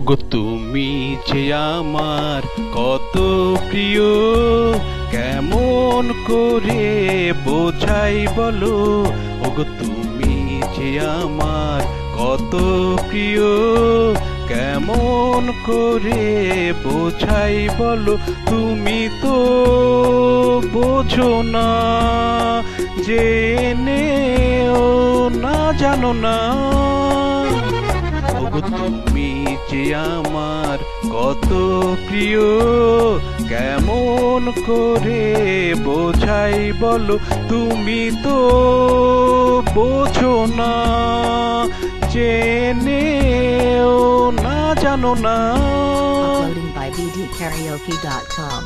ওগো তুমি যে আমার কত প্রিয়, কেমন করে বোঝাই বলো। ওগো তুমি যে আমার কত প্রিয়, কেমন করে বোঝাই বলো। তুমি তো বোঝো না, জেনেও না জানো না। ওগো তুমি যে আমার কত প্রিয়, কেমন করে বোঝাই বলো। তুমি তো বোঝো না, জেনেও না জানো না। Uploading by bdkaraoke.com.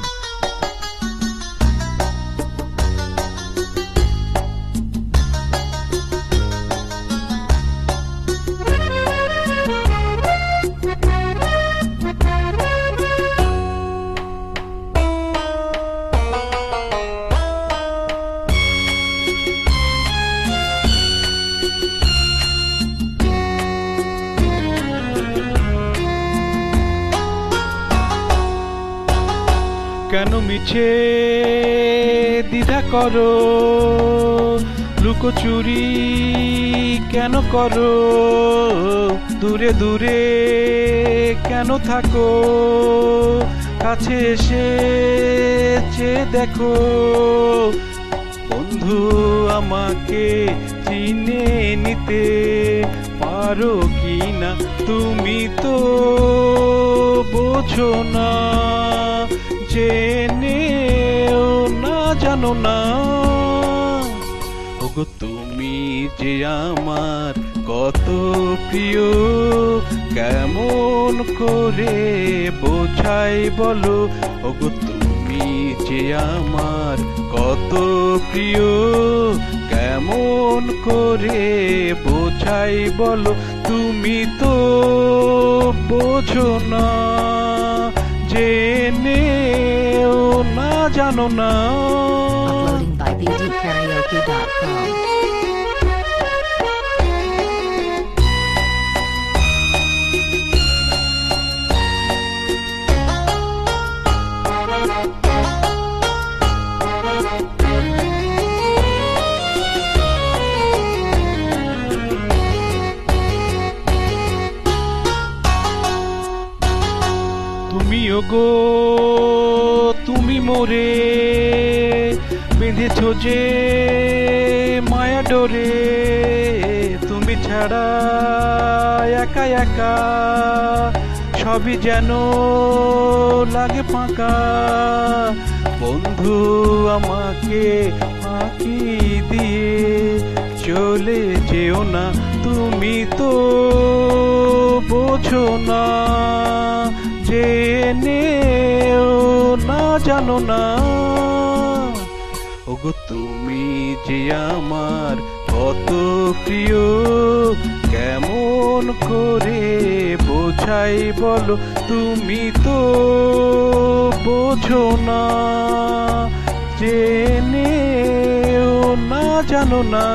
কেন মিছে দ্বিধা করো, লুকোচুরি কেন করো, দূরে দূরে কেন থাকো, কাছে এসে চেয়ে দেখো। বন্ধু আমাকে চিনে নিতে পারো কি না, তুমি তো বোঝো না, জেনেও না জানো না। ওগো তুমি যে আমার কত প্রিয়, কেমন করে বোঝাই বলো। ওগো তুমি যে আমার কত প্রিয়, কেমন করে বোঝাই বলো। তুমি তো বোঝো না, জেনেও না জানো না। Uploading by bdkaraoke.com. তুমি ওগো তুমি মোরে বেঁধেছো যে মায়া ডোরে। তুমি ছাড়া একা একা সবই যেন লাগে ফাঁকা। বন্ধু আমাকে ফাঁকি দিয়ে চলে যেও না, তুমি তো বোঝো না, জেনেও না জানো না। ওগো তুমি যে আমার কত প্রিয়, কেমন করে বোঝাই বলো। তুমি তো বোঝো না, জেনেও না জানো না।